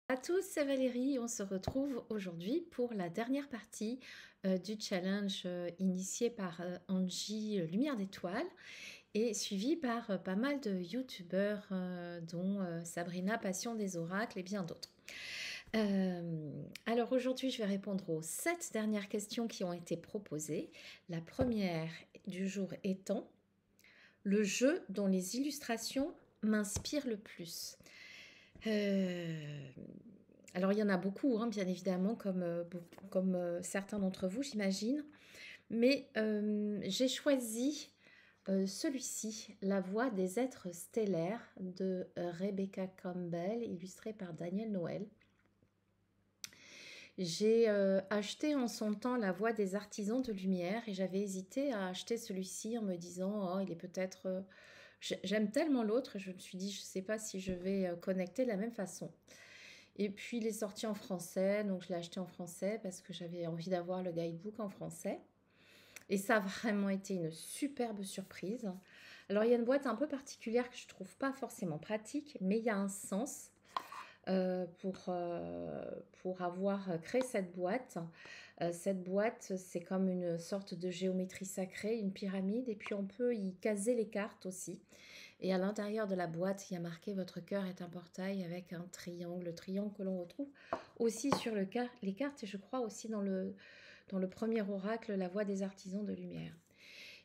À tous, c'est Valérie. On se retrouve aujourd'hui pour la dernière partie du challenge initié par Angie Lumière d'étoiles et suivi par pas mal de youtubeurs dont Sabrina Passion des oracles et bien d'autres. Alors aujourd'hui, je vais répondre aux 7 dernières questions qui ont été proposées. La première du jour étant le jeu dont les illustrations m'inspirent le plus. Alors il y en a beaucoup, hein, bien évidemment, comme certains d'entre vous, j'imagine. Mais j'ai choisi celui-ci, La voix des êtres stellaires de Rebecca Campbell, illustré par Daniel Noël. J'ai acheté en son temps La voix des artisans de lumière et j'avais hésité à acheter celui-ci en me disant, oh, il est peut-être... J'aime tellement l'autre, je me suis dit, je ne sais pas si je vais connecter de la même façon. Et puis il est sorti en français, donc je l'ai acheté en français parce que j'avais envie d'avoir le guidebook en français. Et ça a vraiment été une superbe surprise. Alors il y a une boîte un peu particulière que je trouve pas forcément pratique, mais il y a un sens pour avoir créé cette boîte. Cette boîte, c'est comme une sorte de géométrie sacrée, une pyramide, et puis on peut y caser les cartes aussi. Et à l'intérieur de la boîte, il y a marqué «Votre cœur est un portail» avec un triangle, le triangle que l'on retrouve aussi sur les cartes, et je crois aussi dans le premier oracle, La voix des artisans de lumière.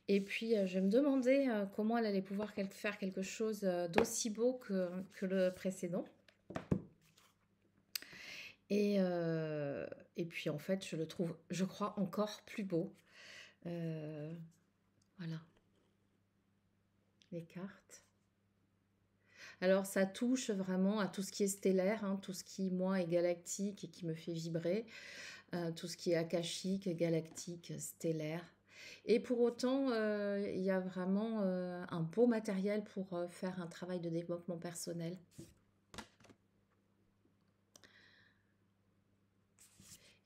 Et puis, je me demandais comment elle allait pouvoir faire quelque chose d'aussi beau que le précédent. Et puis, en fait, je le trouve, je crois, encore plus beau. Voilà, les cartes. Alors ça touche vraiment à tout ce qui est stellaire, hein, tout ce qui, moi, est galactique et qui me fait vibrer, tout ce qui est akashique, galactique, stellaire. Et pour autant, il y a vraiment un beau matériel pour faire un travail de développement personnel.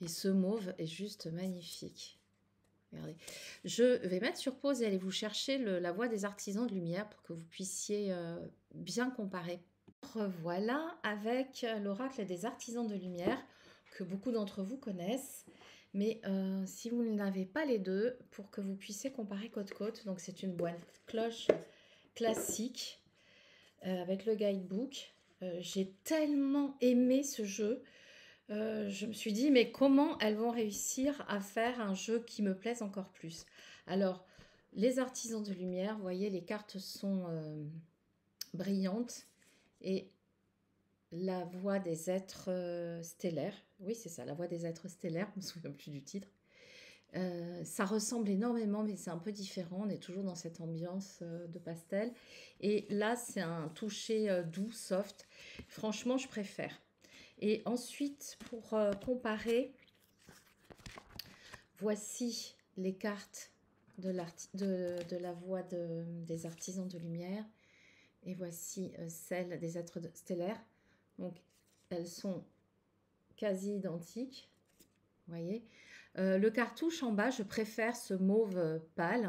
Et ce mauve est juste magnifique. Regardez. Je vais mettre sur pause et aller vous chercher La voix des artisans de lumière pour que vous puissiez bien comparer. Voilà avec l'oracle des artisans de lumière que beaucoup d'entre vous connaissent. Mais si vous n'avez pas les deux, pour que vous puissiez comparer côte-côte, donc c'est une boîte cloche classique avec le guidebook. J'ai tellement aimé ce jeu. Je me suis dit, mais comment elles vont réussir à faire un jeu qui me plaise encore plus? Alors, les artisans de lumière, vous voyez, les cartes sont brillantes et la voix des êtres stellaires. Oui, c'est ça, la voix des êtres stellaires, je ne me souviens plus du titre. Ça ressemble énormément, mais c'est un peu différent. On est toujours dans cette ambiance de pastel. Et là, c'est un toucher doux, soft. Franchement, je préfère. Et ensuite, pour comparer, voici les cartes de la voix des artisans de lumière. Et voici celles des êtres stellaires. Donc, elles sont quasi identiques. Vous voyez, le cartouche en bas, je préfère ce mauve pâle.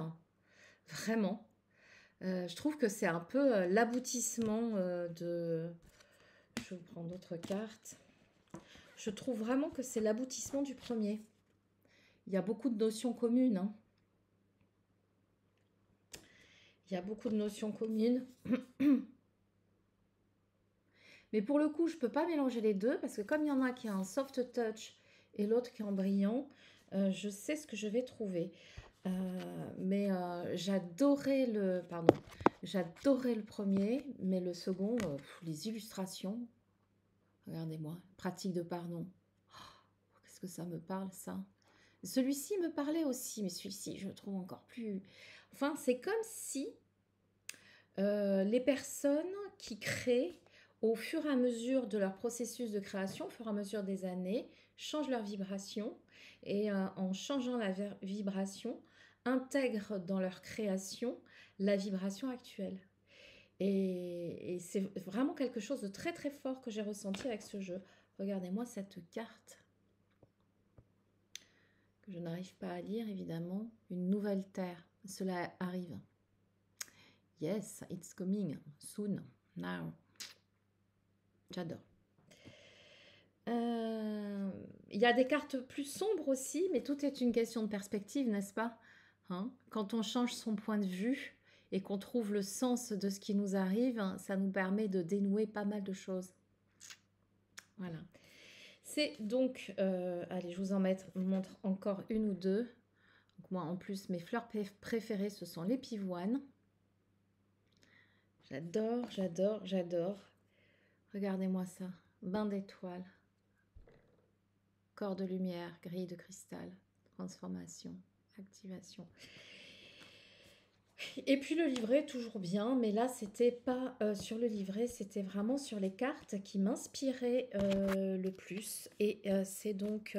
Vraiment. Je trouve que c'est un peu l'aboutissement de... Je vais prendre d'autres cartes. Je trouve vraiment que c'est l'aboutissement du premier. Il y a beaucoup de notions communes. Hein. Il y a beaucoup de notions communes. Mais pour le coup, je ne peux pas mélanger les deux parce que comme il y en a qui a un soft touch et l'autre qui est en brillant, je sais ce que je vais trouver. Mais j'adorais le premier, mais le second, les illustrations, regardez-moi, pratique de pardon. Oh, qu'est-ce que ça me parle, ça? Celui-ci me parlait aussi, mais celui-ci, je le trouve encore plus... Enfin, c'est comme si les personnes qui créent au fur et à mesure de leur processus de création, au fur et à mesure des années, changent leur vibration et en changeant la vibration, intègrent dans leur création la vibration actuelle. Et c'est vraiment quelque chose de très très fort que j'ai ressenti avec ce jeu. Regardez-moi cette carte que je n'arrive pas à lire évidemment. Une nouvelle terre. Cela arrive. Yes, it's coming soon, now. J'adore. Il y a des cartes plus sombres aussi, mais tout est une question de perspective, n'est-ce pas? Hein, quand on change son point de vue et qu'on trouve le sens de ce qui nous arrive, hein, ça nous permet de dénouer pas mal de choses. Voilà. C'est donc, allez, je vous en montre encore une ou deux. Donc moi, en plus, mes fleurs préférées, ce sont les pivoines. J'adore, j'adore, j'adore. Regardez-moi ça. Bain d'étoiles. Corps de lumière, grille de cristal. Transformation, activation. Et puis le livret, toujours bien, mais là, c'était pas sur le livret, c'était vraiment sur les cartes qui m'inspiraient le plus. Et c'est donc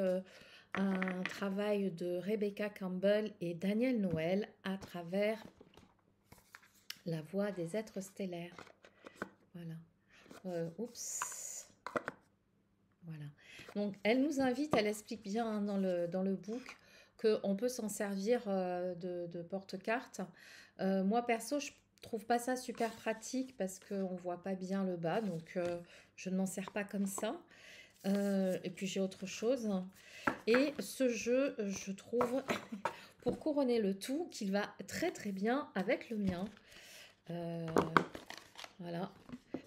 un travail de Rebecca Campbell et Daniel Noël à travers la voix des êtres stellaires. Voilà. Oups. Voilà. Donc, elle nous invite, elle explique bien hein, dans le book qu'on peut s'en servir de porte-carte. Moi, perso, je trouve pas ça super pratique parce qu'on ne voit pas bien le bas, donc je ne m'en sers pas comme ça. Et puis, j'ai autre chose. Et ce jeu, je trouve, pour couronner le tout, qu'il va très très bien avec le mien. Voilà.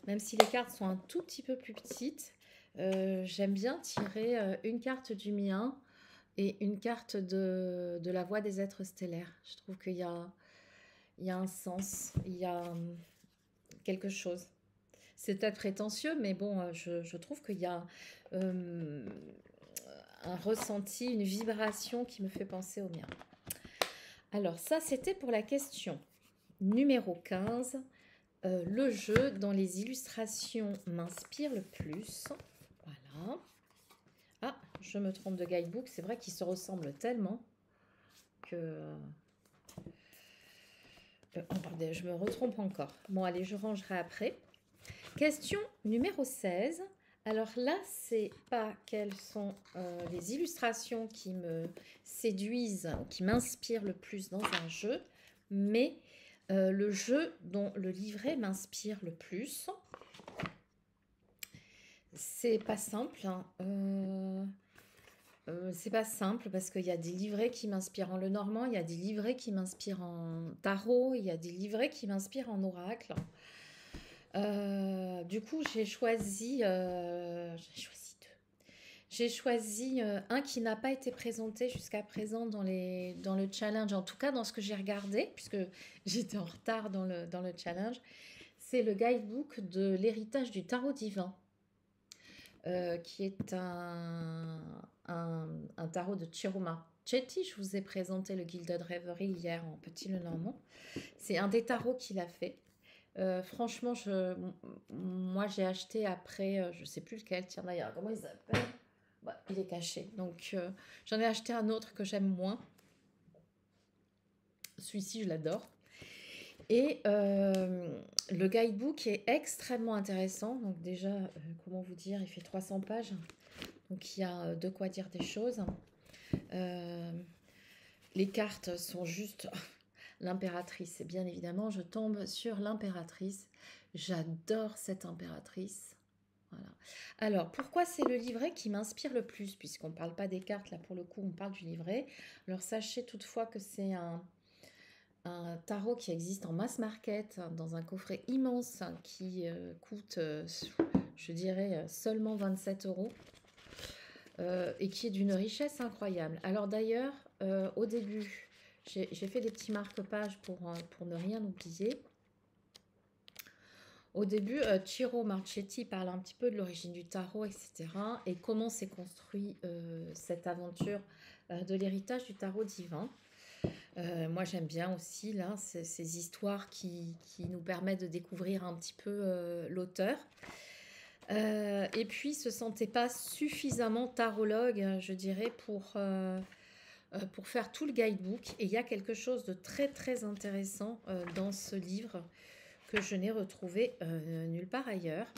Même si les cartes sont un tout petit peu plus petites, j'aime bien tirer une carte du mien et une carte de la voix des êtres stellaires. Je trouve qu'il y a un sens, il y a quelque chose. C'est peut-être prétentieux, mais bon, je trouve qu'il y a un ressenti, une vibration qui me fait penser au mien. Alors ça, c'était pour la question numéro 15. Le jeu dont les illustrations m'inspirent le plus. Voilà. Ah, je me trompe de guidebook. C'est vrai qu'ils se ressemblent tellement que... je me retrompe encore. Bon, allez, je rangerai après. Question numéro 16. Alors là, c'est pas quelles sont les illustrations qui me séduisent, qui m'inspirent le plus dans un jeu, mais le jeu dont le livret m'inspire le plus. C'est pas simple. Hein. C'est pas simple parce qu'il y a des livrets qui m'inspirent en Lenormand, il y a des livrets qui m'inspirent en tarot, il y a des livrets qui m'inspirent en oracle. Du coup, j'ai choisi deux. J'ai choisi un qui n'a pas été présenté jusqu'à présent dans le challenge, en tout cas dans ce que j'ai regardé, puisque j'étais en retard dans le challenge. C'est le guidebook de l'héritage du tarot divin. Qui est un tarot de Chiroma Chetty. Je vous ai présenté le Gilded Reverie hier en petit Lenormand. C'est un des tarots qu'il a fait. Franchement, moi j'ai acheté après, je ne sais plus lequel, tiens d'ailleurs, comment il s'appelle? Bah, il est caché. Donc j'en ai acheté un autre que j'aime moins. Celui-ci, je l'adore. Et le guidebook est extrêmement intéressant. Donc déjà, comment vous dire, il fait 300 pages. Donc il y a de quoi dire des choses. Les cartes sont juste... L'impératrice, bien évidemment, je tombe sur l'impératrice. J'adore cette impératrice. Voilà. Alors, pourquoi c'est le livret qui m'inspire le plus? Puisqu'on ne parle pas des cartes, là pour le coup, on parle du livret. Alors, sachez toutefois que c'est un tarot qui existe en mass market, dans un coffret immense qui coûte, je dirais, seulement 27 €. Et qui est d'une richesse incroyable. Alors d'ailleurs, au début, j'ai fait des petits marque-pages pour ne rien oublier. Au début, Ciro Marchetti parle un petit peu de l'origine du tarot, etc. et comment s'est construit cette aventure de l'héritage du tarot divin. Moi, j'aime bien aussi là, ces histoires qui nous permettent de découvrir un petit peu l'auteur. Et puis, se sentait pas suffisamment tarologue, je dirais, pour faire tout le guidebook. Et il y a quelque chose de très très intéressant dans ce livre que je n'ai retrouvé nulle part ailleurs.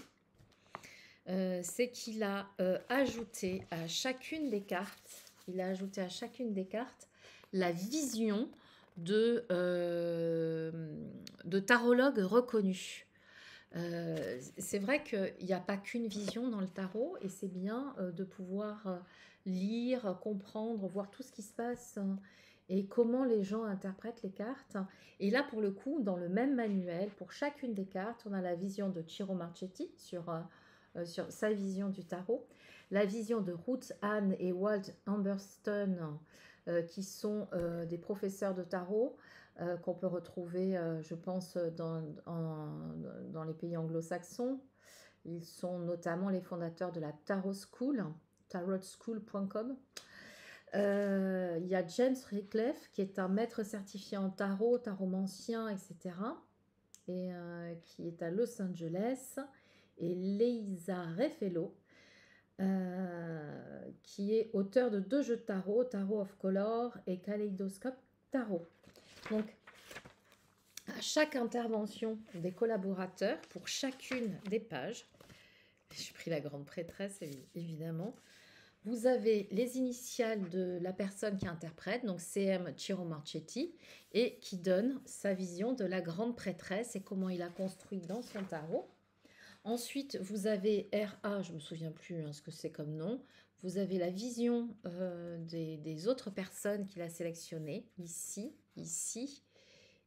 C'est qu'il a ajouté à chacune des cartes, la vision de tarologues reconnus. C'est vrai qu'il n'y a pas qu'une vision dans le tarot et c'est bien de pouvoir lire, comprendre, voir tout ce qui se passe et comment les gens interprètent les cartes. Et là, pour le coup, dans le même manuel, pour chacune des cartes, on a la vision de Ciro Marchetti sur sa vision du tarot, la vision de Ruth Ann et Walt Amberston, qui sont des professeurs de tarot, qu'on peut retrouver, je pense, dans les pays anglo-saxons. Ils sont notamment les fondateurs de la Tarot School, tarotschool.com. Il y a James Radcliffe, qui est un maître certifié en tarot, taromancien, etc., et qui est à Los Angeles, et Leisa Reffello, qui est auteur de 2 jeux de tarot, Tarot of Color et Kaleidoscope Tarot. Donc, à chaque intervention des collaborateurs, pour chacune des pages, j'ai pris la grande prêtresse évidemment, vous avez les initiales de la personne qui interprète, donc CM Ciro Marchetti, et qui donne sa vision de la grande prêtresse et comment il a construit dans son tarot. Ensuite, vous avez RA, je ne me souviens plus ce que c'est comme nom. Vous avez la vision des autres personnes qu'il a sélectionnées, ici, ici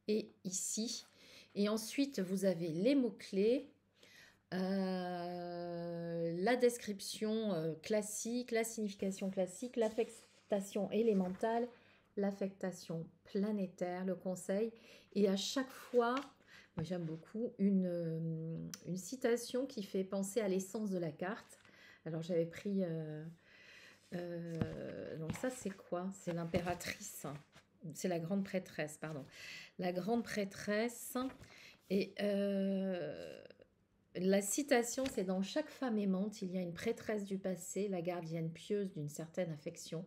et ici. Et ensuite, vous avez les mots-clés, la description classique, la signification classique, l'affectation élémentale, l'affectation planétaire, le conseil. Et à chaque fois, moi j'aime beaucoup, une citation qui fait penser à l'essence de la carte. Alors j'avais pris... donc ça c'est quoi? C'est l'impératrice. C'est la grande prêtresse, pardon. La grande prêtresse. Et la citation, c'est: dans chaque femme aimante, il y a une prêtresse du passé, la gardienne pieuse d'une certaine affection,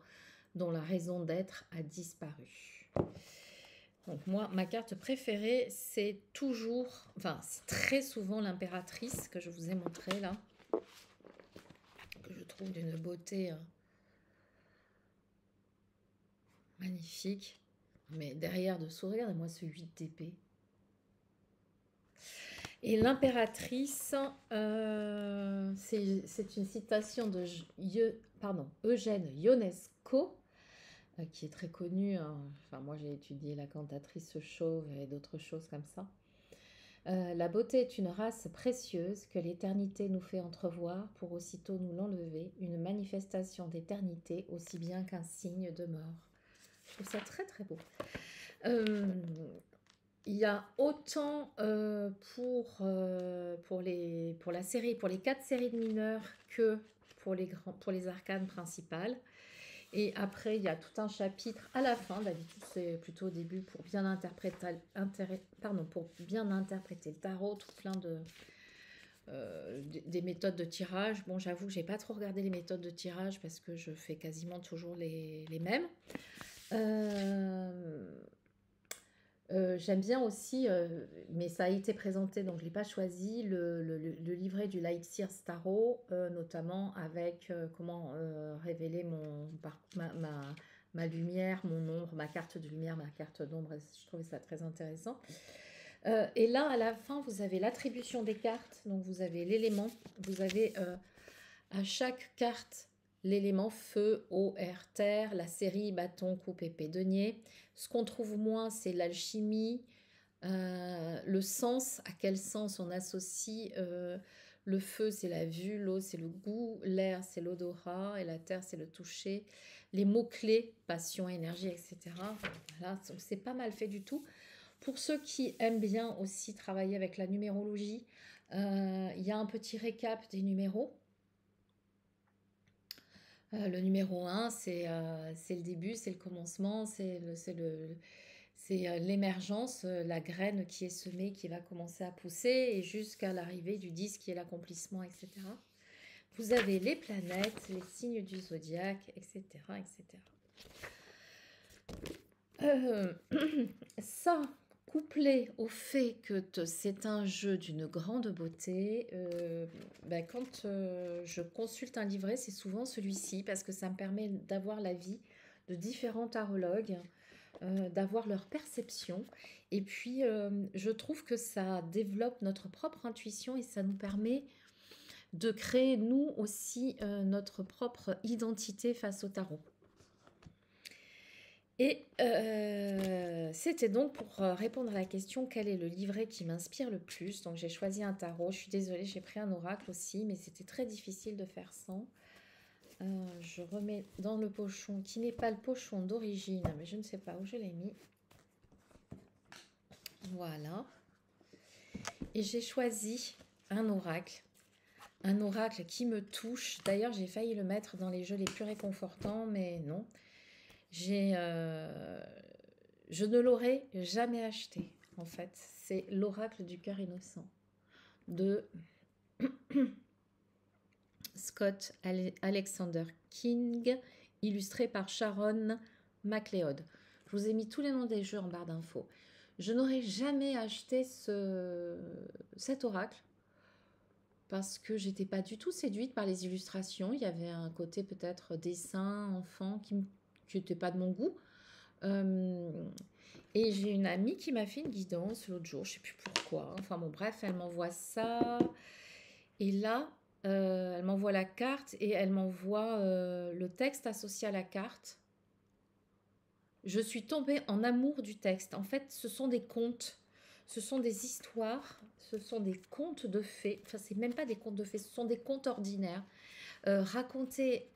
dont la raison d'être a disparu. Donc moi, ma carte préférée, c'est toujours, enfin, c'est très souvent l'impératrice que je vous ai montré là, que je trouve d'une beauté magnifique. Mais derrière dessous, regardez-moi ce 8 d'épée. Et l'impératrice, c'est une citation de Eugène Ionesco, qui est très connu. Enfin, moi, j'ai étudié la cantatrice chauve et d'autres choses comme ça. La beauté est une race précieuse que l'éternité nous fait entrevoir pour aussitôt nous l'enlever, une manifestation d'éternité aussi bien qu'un signe de mort. Je trouve ça très très beau. Il y a autant pour la série, pour les 4 séries de mineurs que pour les arcanes principales. Et après, il y a tout un chapitre à la fin. D'habitude, c'est plutôt au début pour bien interpréter le tarot, tout plein des méthodes de tirage. Bon, j'avoue, j'ai pas trop regardé les méthodes de tirage parce que je fais quasiment toujours les mêmes. J'aime bien aussi, mais ça a été présenté, donc je ne l'ai pas choisi, le livret du Light Seers Tarot, notamment avec comment révéler ma lumière, mon ombre, ma carte de lumière, ma carte d'ombre. Je trouvais ça très intéressant. Et là, à la fin, vous avez l'attribution des cartes, donc vous avez l'élément, vous avez à chaque carte l'élément feu, eau, air, terre, la série bâton, coupe, épée, denier. Ce qu'on trouve moins, c'est l'alchimie, le sens, à quel sens on associe. Le feu, c'est la vue, l'eau, c'est le goût, l'air, c'est l'odorat, et la terre, c'est le toucher. Les mots-clés, passion, énergie, etc. Voilà, c'est pas mal fait du tout. Pour ceux qui aiment bien aussi travailler avec la numérologie, il y a un petit récap des numéros. Le numéro 1, c'est le début, c'est le commencement, c'est l'émergence, la graine qui est semée, qui va commencer à pousser, et jusqu'à l'arrivée du 10 qui est l'accomplissement, etc. Vous avez les planètes, les signes du zodiaque, etc. Ça, couplé au fait que c'est un jeu d'une grande beauté, quand je consulte un livret, c'est souvent celui-ci, parce que ça me permet d'avoir l'avis de différents tarologues d'avoir leur perception. Et puis, je trouve que ça développe notre propre intuition et ça nous permet de créer, nous aussi, notre propre identité face au tarot. Et c'était donc pour répondre à la question quel est le livret qui m'inspire le plus. Donc j'ai choisi un tarot. Je suis désolée, j'ai pris un oracle aussi, mais c'était très difficile de faire sans. Je remets dans le pochon, qui n'est pas le pochon d'origine, mais je ne sais pas où je l'ai mis. Voilà. Et j'ai choisi un oracle. Un oracle qui me touche. D'ailleurs, j'ai failli le mettre dans les jeux les plus réconfortants, mais non. Je ne l'aurais jamais acheté, en fait. C'est l'oracle du cœur innocent de Scott Alexander King, illustré par Sharon MacLeod. Je vous ai mis tous les noms des jeux en barre d'infos. Je n'aurais jamais acheté cet oracle parce que j'étais pas du tout séduite par les illustrations. Il y avait un côté peut-être dessin, enfant, qui n'était pas de mon goût. Et j'ai une amie qui m'a fait une guidance l'autre jour, je sais plus pourquoi. Enfin bon, bref, elle m'envoie ça. Et là, elle m'envoie la carte et elle m'envoie le texte associé à la carte. Je suis tombée en amour du texte. En fait, ce sont des contes, ce sont des histoires, ce sont des contes de fées. Enfin, c'est même pas des contes de fées, ce sont des contes ordinaires racontés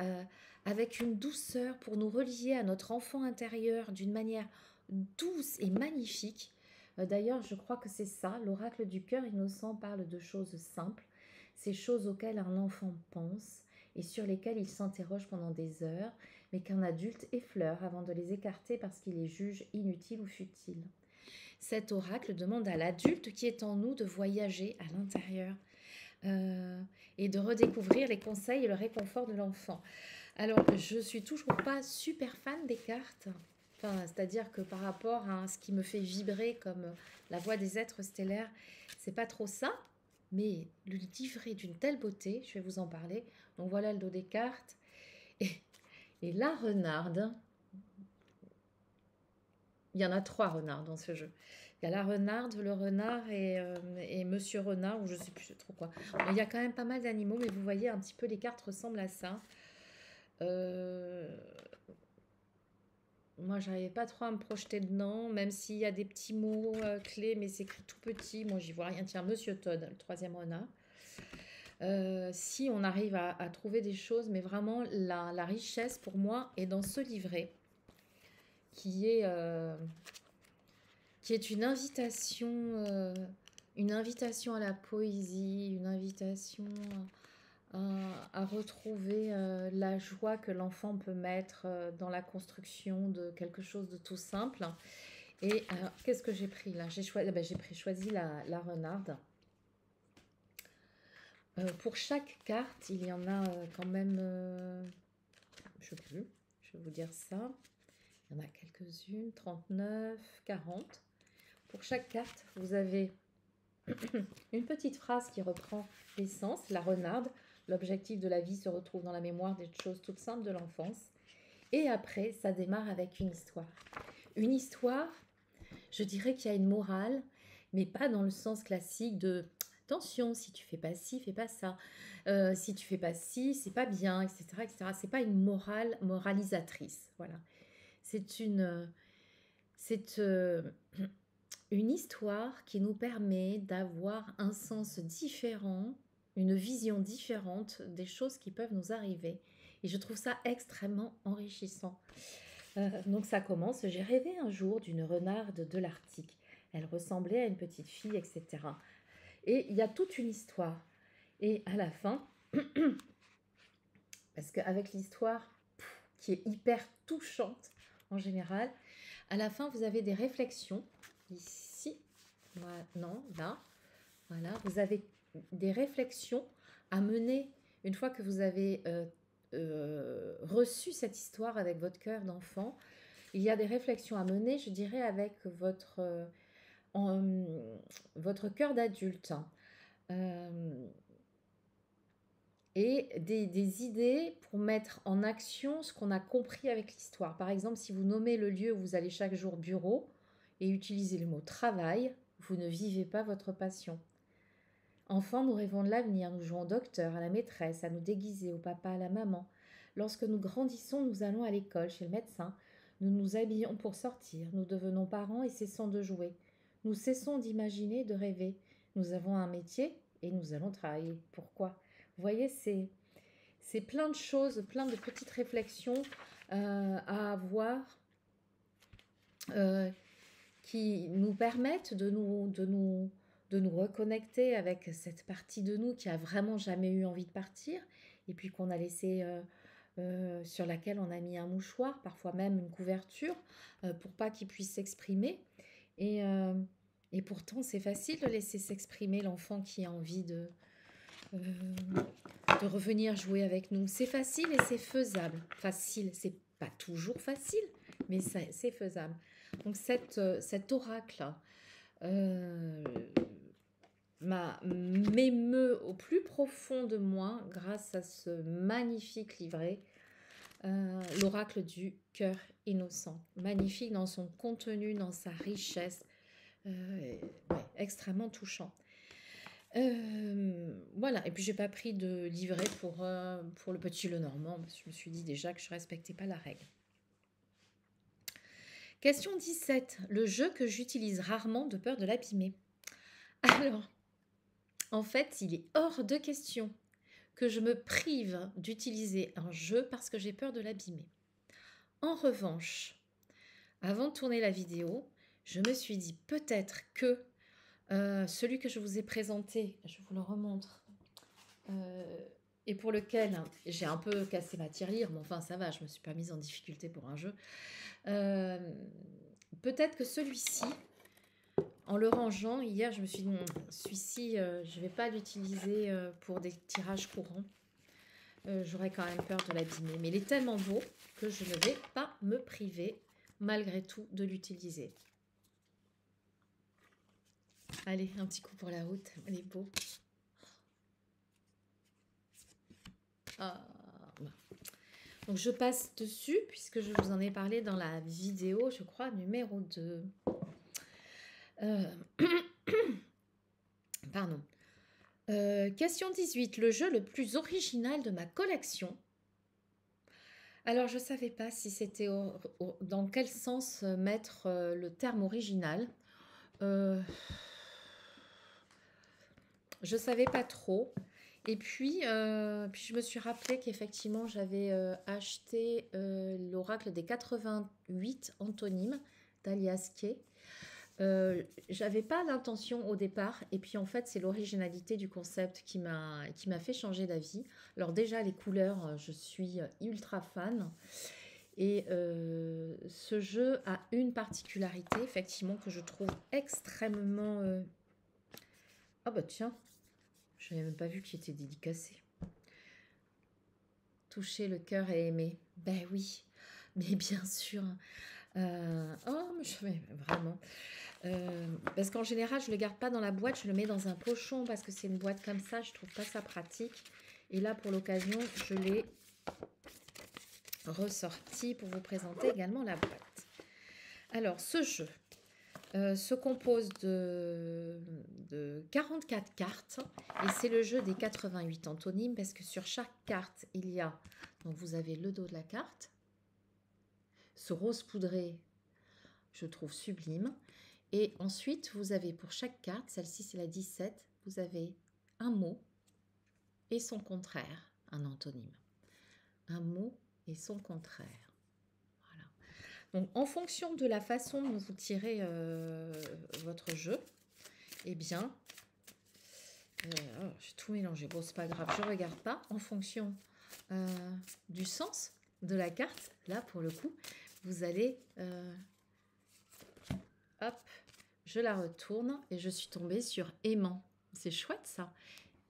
avec une douceur pour nous relier à notre enfant intérieur d'une manière douce et magnifique. D'ailleurs, je crois que c'est ça. L'oracle du cœur innocent parle de choses simples, ces choses auxquelles un enfant pense et sur lesquelles il s'interroge pendant des heures, mais qu'un adulte effleure avant de les écarter parce qu'il les juge inutiles ou futiles. Cet oracle demande à l'adulte qui est en nous de voyager à l'intérieur et de redécouvrir les conseils et le réconfort de l'enfant. Alors, je suis toujours pas super fan des cartes. Enfin, c'est-à-dire que par rapport à ce qui me fait vibrer comme la voix des êtres stellaires, c'est pas trop ça. Mais le livret d'une telle beauté, je vais vous en parler. Donc voilà le dos des cartes. Et la renarde, il y en a 3 renards dans ce jeu. Il y a la renarde, le renard et Monsieur Renard, ou je sais plus trop quoi. Bon, il y a quand même pas mal d'animaux, mais vous voyez un petit peu les cartes ressemblent à ça. Moi, j'arrivais pas trop à me projeter dedans, même s'il y a des petits mots clés, mais c'est écrit tout petit. Moi, j'y vois rien. Tiens, Monsieur Todd, le 3e renard. Si on arrive à trouver des choses, mais vraiment la richesse pour moi est dans ce livret qui est une invitation à la poésie, une invitation à retrouver la joie que l'enfant peut mettre dans la construction de quelque chose de tout simple. Et alors, qu'est-ce que j'ai pris là? J'ai choisi la renarde. Pour chaque carte, il y en a quand même, je sais plus, je vais vous dire ça. Il y en a quelques-unes, 39, 40. Pour chaque carte, vous avez une petite phrase qui reprend l'essence, la renarde. L'objectif de la vie se retrouve dans la mémoire des choses toutes simples de l'enfance. Et après, ça démarre avec une histoire. Une histoire, je dirais qu'il y a une morale, mais pas dans le sens classique de attention, si tu fais pas ci, fais pas ça. Si tu fais pas ci, c'est pas bien, etc., etc. C'est pas une morale moralisatrice. Voilà. C'est une histoire qui nous permet d'avoir un sens différent, une vision différente des choses qui peuvent nous arriver. Et je trouve ça extrêmement enrichissant. Donc ça commence, j'ai rêvé un jour d'une renarde de l'Arctique. Elle ressemblait à une petite fille, etc. Et il y a toute une histoire. Et à la fin, parce qu'avec l'histoire qui est hyper touchante en général, à la fin vous avez des réflexions. Ici, non, là, voilà, vous avez des réflexions à mener une fois que vous avez reçu cette histoire avec votre cœur d'enfant. Il y a des réflexions à mener, je dirais, avec votre cœur d'adulte. et des idées pour mettre en action ce qu'on a compris avec l'histoire. Par exemple, si vous nommez le lieu où vous allez chaque jour bureau et utilisez le mot travail, vous ne vivez pas votre passion. Enfant, nous rêvons de l'avenir, nous jouons au docteur, à la maîtresse, à nous déguiser, au papa, à la maman. Lorsque nous grandissons, nous allons à l'école, chez le médecin. Nous nous habillons pour sortir, nous devenons parents et cessons de jouer. Nous cessons d'imaginer, de rêver. Nous avons un métier et nous allons travailler. Pourquoi? Vous voyez, c'est plein de choses, plein de petites réflexions à avoir qui nous permettent de nous reconnecter avec cette partie de nous qui a vraiment jamais eu envie de partir et puis qu'on a laissé sur laquelle on a mis un mouchoir, parfois même une couverture, pour pas qu'il puisse s'exprimer. Et pourtant, c'est facile de laisser s'exprimer l'enfant qui a envie de revenir jouer avec nous. C'est facile et c'est faisable. Facile, c'est pas toujours facile, mais c'est faisable. Donc cet oracle m'émeut au plus profond de moi grâce à ce magnifique livret, l'oracle du cœur innocent. Magnifique dans son contenu, dans sa richesse, ouais, extrêmement touchant. Voilà, et puis j'ai pas pris de livret pour le petit Lenormand, parce que je me suis dit déjà que je respectais pas la règle. Question 17. Le jeu que j'utilise rarement de peur de l'abîmer. Alors, en fait, il est hors de question que je me prive d'utiliser un jeu parce que j'ai peur de l'abîmer. En revanche, avant de tourner la vidéo, je me suis dit peut-être que celui que je vous ai présenté, je vous le remontre, et pour lequel j'ai un peu cassé ma tirelire, mais enfin ça va, je ne me suis pas mise en difficulté pour un jeu. Peut-être que celui-ci, en le rangeant, hier je me suis dit, celui-ci, je ne vais pas l'utiliser pour des tirages courants. J'aurais quand même peur de l'abîmer. Mais il est tellement beau que je ne vais pas me priver, malgré tout, de l'utiliser. Allez, un petit coup pour la route. Il est beau. Ah. Donc je passe dessus, puisque je vous en ai parlé dans la vidéo, je crois, numéro 2. Pardon. Question 18. Le jeu le plus original de ma collection. Alors, je ne savais pas si c'était dans quel sens mettre le terme original. Je ne savais pas trop. Et puis je me suis rappelé qu'effectivement, j'avais acheté l'oracle des 88 antonymes d'Alias Kay. J'avais pas l'intention au départ, et puis en fait c'est l'originalité du concept qui m'a fait changer d'avis. Alors déjà les couleurs, je suis ultra fan, et ce jeu a une particularité effectivement que je trouve extrêmement ah bah tiens, je n'avais même pas vu qu'il était dédicacé. Toucher le cœur et aimer, ben oui, mais bien sûr. Oh mais je vraiment parce qu'en général, je ne le garde pas dans la boîte, je le mets dans un pochon parce que c'est une boîte comme ça, je trouve pas ça pratique. Et là, pour l'occasion, je l'ai ressorti pour vous présenter également la boîte. Alors, ce jeu se compose de 44 cartes et c'est le jeu des 88 antonymes parce que sur chaque carte, il y a, donc vous avez le dos de la carte, ce rose poudré, je trouve sublime. Et ensuite, vous avez pour chaque carte, celle-ci c'est la 17, vous avez un mot et son contraire, un antonyme. Un mot et son contraire. Voilà. Donc, en fonction de la façon dont vous tirez votre jeu, eh bien, j'ai tout mélangé. Bon, c'est pas grave, je regarde pas. En fonction du sens de la carte, là, pour le coup, vous allez... hop, je la retourne et je suis tombée sur aimant. C'est chouette ça.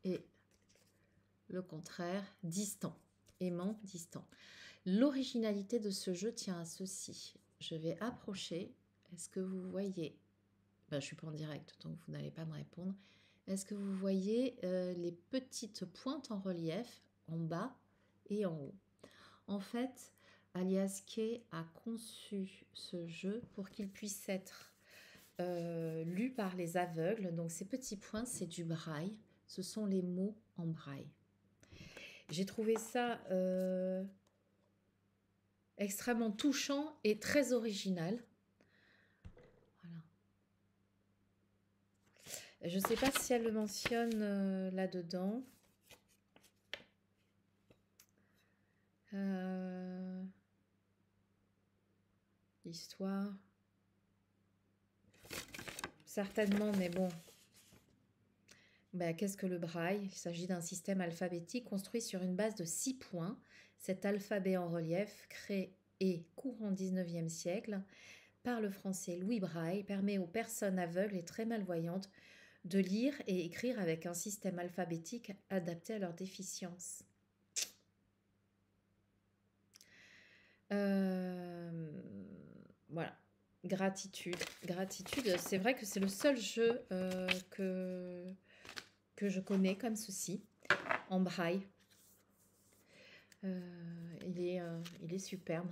Et le contraire, distant. Aimant, distant. L'originalité de ce jeu tient à ceci. Je vais approcher. Est-ce que vous voyez? Ben, je ne suis pas en direct, donc vous n'allez pas me répondre. Est-ce que vous voyez les petites pointes en relief en bas et en haut. En fait, Alias Kay a conçu ce jeu pour qu'il puisse être lu par les aveugles. Donc ces petits points, c'est du braille. Ce sont les mots en braille. J'ai trouvé ça extrêmement touchant et très original. Voilà. Je ne sais pas si elle le mentionne là-dedans. L'histoire. Certainement, mais bon. Ben, qu'est-ce que le braille? Il s'agit d'un système alphabétique construit sur une base de 6 points. Cet alphabet en relief, créé courant 19e siècle par le français Louis Braille, permet aux personnes aveugles et très malvoyantes de lire et écrire avec un système alphabétique adapté à leur déficience. Voilà. Gratitude. Gratitude, c'est vrai que c'est le seul jeu que je connais comme ceci, en braille. Il est superbe.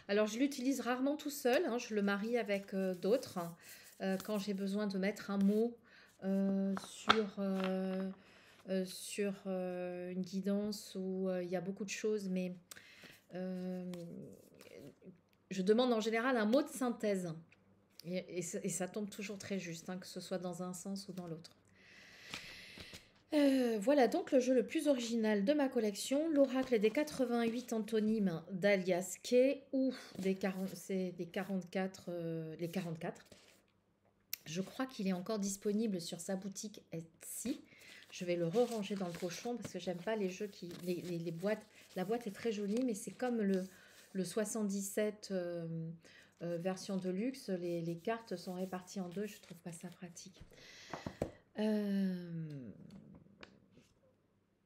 Alors, je l'utilise rarement tout seul, hein, je le marie avec d'autres. Quand j'ai besoin de mettre un mot sur une guidance où il y a beaucoup de choses, mais je demande en général un mot de synthèse. Et ça tombe toujours très juste, hein, que ce soit dans un sens ou dans l'autre. Voilà donc le jeu le plus original de ma collection, l'Oracle des 88 antonymes d'Alias Kay, ou les 44. Je crois qu'il est encore disponible sur sa boutique Etsy. Je vais le ranger dans le pochon parce que j'aime pas les jeux qui... les boîtes. La boîte est très jolie, mais c'est comme le 77 version de luxe. Les cartes sont réparties en deux. Je trouve pas ça pratique.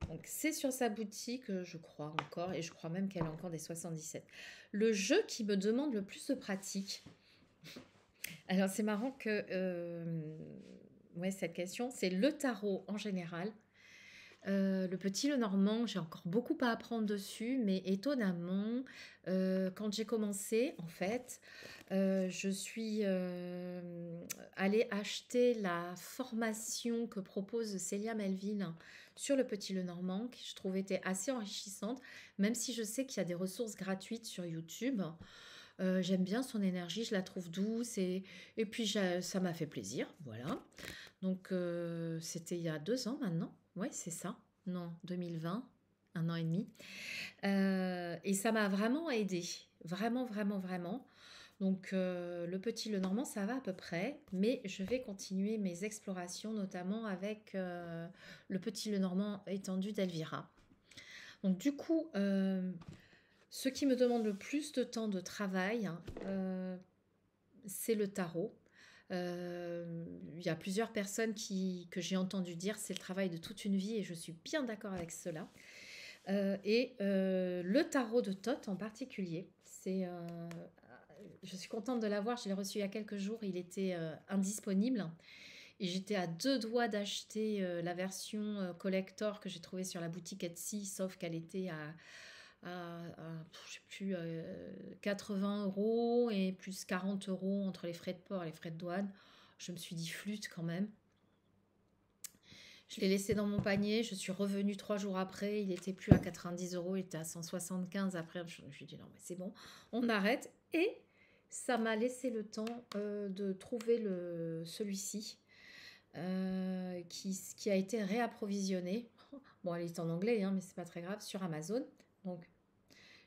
Donc c'est sur sa boutique, je crois encore, et je crois même qu'elle a encore des 77. Le jeu qui me demande le plus de pratique, alors c'est marrant que ouais, cette question, c'est le tarot en général. Le petit, le normand, j'ai encore beaucoup à apprendre dessus, mais étonnamment, quand j'ai commencé, en fait, je suis allée acheter la formation que propose Célia Melville sur le petit, le normand, qui je trouve était assez enrichissante, même si je sais qu'il y a des ressources gratuites sur YouTube. J'aime bien son énergie, je la trouve douce et puis ça m'a fait plaisir, voilà. Donc c'était il y a 2 ans maintenant, ouais c'est ça, non 2020, 1 an et demi. Et ça m'a vraiment aidée, vraiment vraiment vraiment. Donc le petit le normand ça va à peu près, mais je vais continuer mes explorations notamment avec le petit le normand étendu d'Elvira. Donc du coup ce qui me demande le plus de temps de travail, c'est le tarot. Il y a plusieurs personnes que j'ai entendu dire c'est le travail de toute une vie et je suis bien d'accord avec cela. Le tarot de Thoth en particulier, je suis contente de l'avoir, je l'ai reçu il y a quelques jours, il était indisponible et j'étais à 2 doigts d'acheter la version collector que j'ai trouvée sur la boutique Etsy, sauf qu'elle était je sais plus, 80 € et plus 40 € entre les frais de port et les frais de douane. Je me suis dit flûte quand même. Je l'ai laissé dans mon panier, je suis revenue 3 jours après, il était plus à 90 €, il était à 175 après. Je me suis dit non mais c'est bon, on arrête. Et ça m'a laissé le temps de trouver celui-ci qui a été réapprovisionné. Bon, elle est en anglais, hein, mais c'est pas très grave, sur Amazon. Donc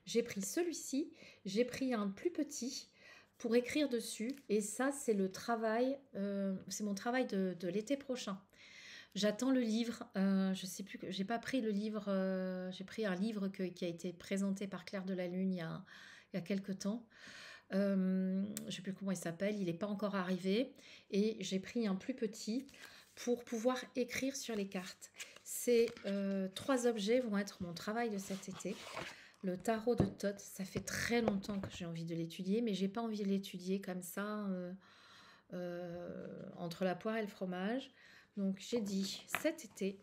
j'ai pris celui-ci, j'ai pris un plus petit pour écrire dessus. Et ça, c'est le travail, c'est mon travail de l'été prochain. J'attends le livre. Je sais plus, j'ai pas pris le livre. J'ai pris un livre qui a été présenté par Claire de la Lune il y a quelques temps. Je sais plus comment il s'appelle. Il n'est pas encore arrivé. Et j'ai pris un plus petit pour pouvoir écrire sur les cartes. Ces 3 objets vont être mon travail de cet été. Le tarot de Thoth, ça fait très longtemps que j'ai envie de l'étudier, mais j'ai pas envie de l'étudier comme ça entre la poire et le fromage. Donc, j'ai dit cet été,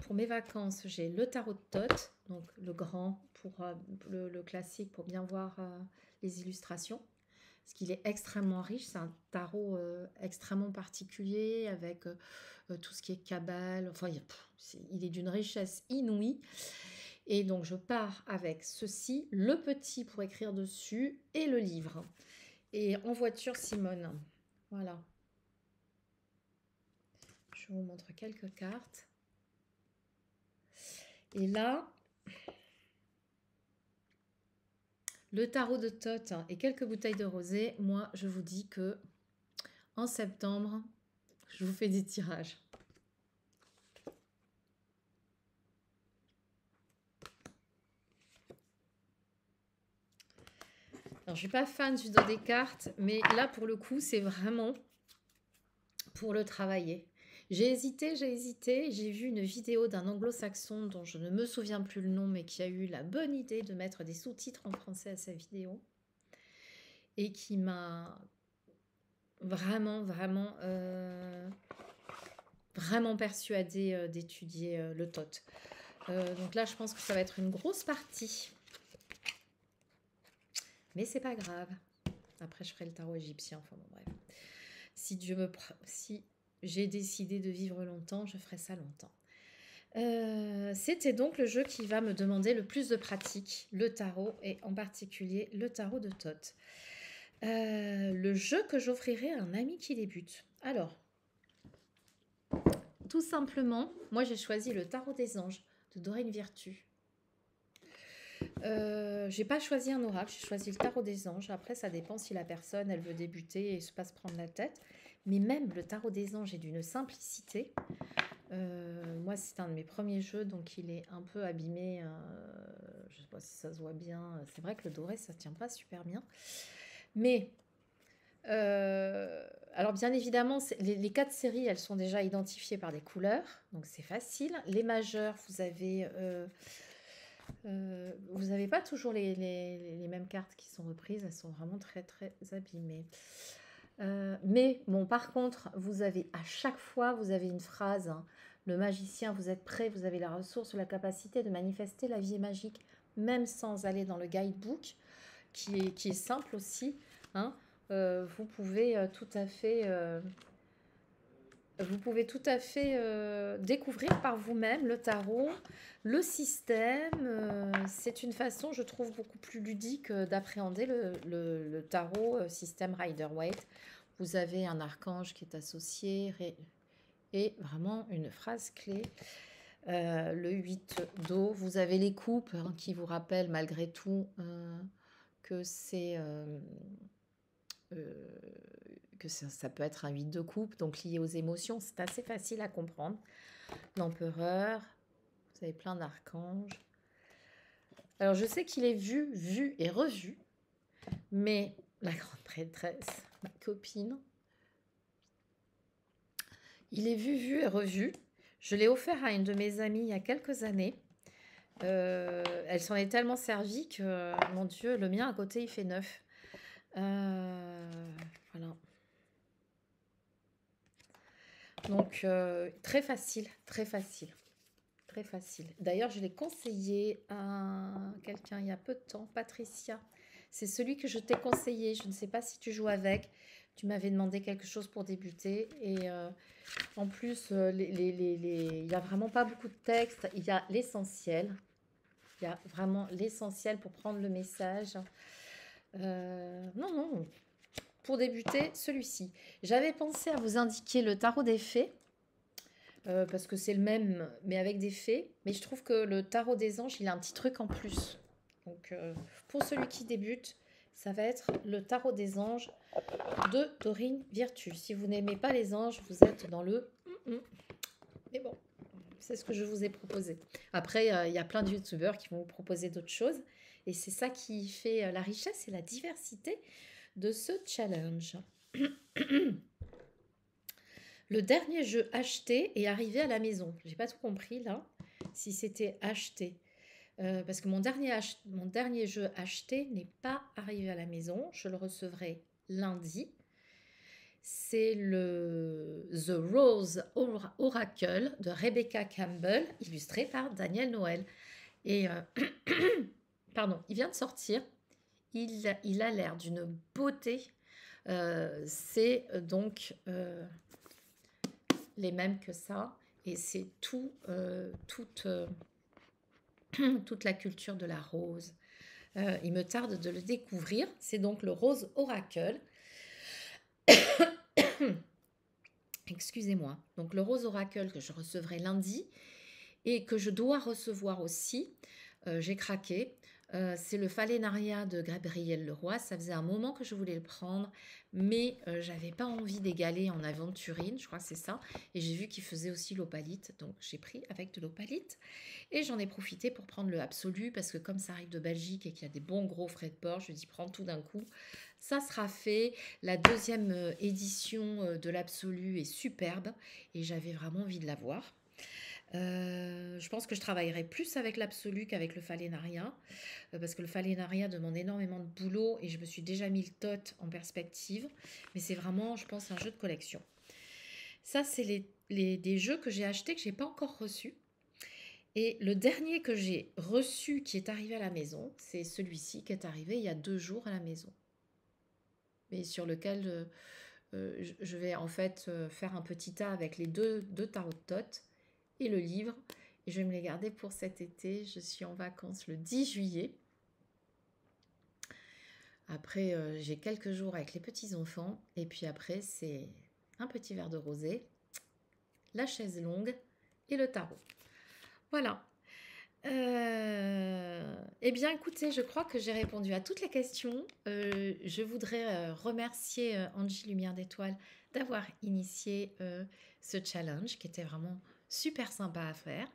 pour mes vacances, j'ai le tarot de Thoth, donc le grand pour le classique pour bien voir les illustrations. Parce qu'il est extrêmement riche, c'est un tarot extrêmement particulier avec tout ce qui est cabale. Enfin, il est d'une richesse inouïe. Et donc, je pars avec ceci, le petit pour écrire dessus et le livre. Et en voiture, Simone. Voilà. Je vous montre quelques cartes. Et là, le tarot de Thoth et quelques bouteilles de rosé. Moi, je vous dis que en septembre, je vous fais des tirages. Alors, je ne suis pas fan du dos des cartes, mais là, pour le coup, c'est vraiment pour le travailler. J'ai hésité, j'ai vu une vidéo d'un anglo-saxon dont je ne me souviens plus le nom, mais qui a eu la bonne idée de mettre des sous-titres en français à sa vidéo et qui m'a vraiment persuadée d'étudier le Thoth. Donc là, je pense que ça va être une grosse partie. Mais c'est pas grave. Après, je ferai le tarot égyptien. Enfin bon, bref. Si j'ai décidé de vivre longtemps, je ferai ça longtemps. C'était donc le jeu qui va me demander le plus de pratique, le tarot, et en particulier le tarot de Thoth. Le jeu que j'offrirai à un ami qui débute. Alors, tout simplement, moi j'ai choisi le tarot des anges de Doreen Virtue. J'ai pas choisi un oracle, j'ai choisi le tarot des anges. Après, ça dépend si la personne elle veut débuter et se pas se prendre la tête. Mais même le tarot des anges est d'une simplicité. Moi, c'est un de mes premiers jeux, donc il est un peu abîmé. Je sais pas si ça se voit bien. C'est vrai que le doré, ça tient pas super bien. Mais alors bien évidemment, les 4 séries, elles sont déjà identifiées par des couleurs, donc c'est facile. Les majeurs, vous avez pas toujours les mêmes cartes qui sont reprises, elles sont vraiment très abîmées. Mais bon, par contre, vous avez à chaque fois, vous avez une phrase, hein. Le magicien, vous êtes prêt, vous avez la ressource, la capacité de manifester la vie est magique, même sans aller dans le guidebook, qui est simple aussi, hein. Vous pouvez tout à fait découvrir par vous-même le tarot, le système. C'est une façon, je trouve, beaucoup plus ludique d'appréhender le tarot système Rider-Waite. Vous avez un archange qui est associé et vraiment une phrase clé. Le 8 d'eau, vous avez les coupes hein, qui vous rappellent malgré tout que c'est... que ça peut être un 8 de coupe, donc lié aux émotions, c'est assez facile à comprendre. L'empereur, vous avez plein d'archanges. Alors je sais qu'il est vu et revu, mais la grande prêtresse, ma copine, il est vu et revu. Je l'ai offert à une de mes amies il y a quelques années. Elle s'en est tellement servie que, mon Dieu, le mien à côté, il fait 9. Voilà. Donc, très facile. D'ailleurs, je l'ai conseillé à quelqu'un il y a peu de temps, Patricia. C'est celui que je t'ai conseillé. Je ne sais pas si tu joues avec. Tu m'avais demandé quelque chose pour débuter. Et en plus, il n'y a vraiment pas beaucoup de texte. Il y a l'essentiel. Il y a vraiment l'essentiel pour prendre le message. Non. Pour débuter, celui-ci. J'avais pensé à vous indiquer le tarot des fées. Parce que c'est le même, mais avec des fées. Mais je trouve que le tarot des anges, il a un petit truc en plus. Donc, pour celui qui débute, ça va être le tarot des anges de Doreen Virtue. Si vous n'aimez pas les anges, vous êtes dans le... Mais bon, c'est ce que je vous ai proposé. Après, il y a plein de youtubeurs qui vont vous proposer d'autres choses. Et c'est ça qui fait la richesse et la diversité de ce challenge. Le dernier jeu acheté est arrivé à la maison. J'ai pas tout compris là, si c'était acheté. Parce que mon dernier jeu acheté n'est pas arrivé à la maison. Je le recevrai lundi. C'est le The Rose Oracle de Rebecca Campbell, illustré par Daniel Noël. Et pardon, il vient de sortir. Il a l'air d'une beauté. C'est donc les mêmes que ça. Et c'est toute la culture de la rose. Il me tarde de le découvrir. C'est donc le Rose Oracle. Excusez-moi. Donc le Rose Oracle que je recevrai lundi et que je dois recevoir aussi, j'ai craqué. C'est le Phalaenaria de Gabriel Leroy. Ça faisait un moment que je voulais le prendre, mais j'avais pas envie d'égaler en aventurine, je crois que c'est ça. Et j'ai vu qu'il faisait aussi l'opalite, donc j'ai pris avec de l'opalite. Et j'en ai profité pour prendre le Absolu, parce que comme ça arrive de Belgique et qu'il y a des bons gros frais de port, je dis prends tout d'un coup. Ça sera fait. La deuxième édition de l'Absolu est superbe et j'avais vraiment envie de la voir. Je pense que je travaillerai plus avec l'Absolu qu'avec le Phalaenaria, parce que le Phalaenaria demande énormément de boulot et je me suis déjà mis le tot en perspective. Mais c'est vraiment, je pense, un jeu de collection. Ça, c'est des jeux que j'ai achetés que je n'ai pas encore reçus. Et le dernier que j'ai reçu qui est arrivé à la maison, c'est celui-ci qui est arrivé il y a 2 jours à la maison. Mais sur lequel je vais en fait faire un petit tas avec les deux tarots de tot et le livre. Et je vais me les garder pour cet été. Je suis en vacances le 10 juillet. Après, j'ai quelques jours avec les petits-enfants. Et puis après, c'est un petit verre de rosé, la chaise longue et le tarot. Voilà. Eh bien, écoutez, je crois que j'ai répondu à toutes les questions. Je voudrais remercier Angie Lumière d'Étoile d'avoir initié ce challenge qui était vraiment super sympa à faire.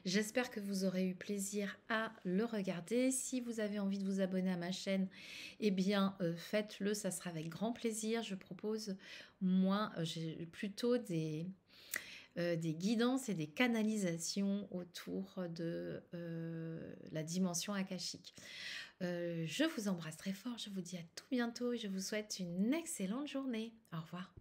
J'espère que vous aurez eu plaisir à le regarder. Si vous avez envie de vous abonner à ma chaîne, eh bien, faites-le, ça sera avec grand plaisir. Je propose, moi, j'ai plutôt des guidances et des canalisations autour de la dimension akashique. Je vous embrasse très fort, je vous dis à tout bientôt et je vous souhaite une excellente journée. Au revoir.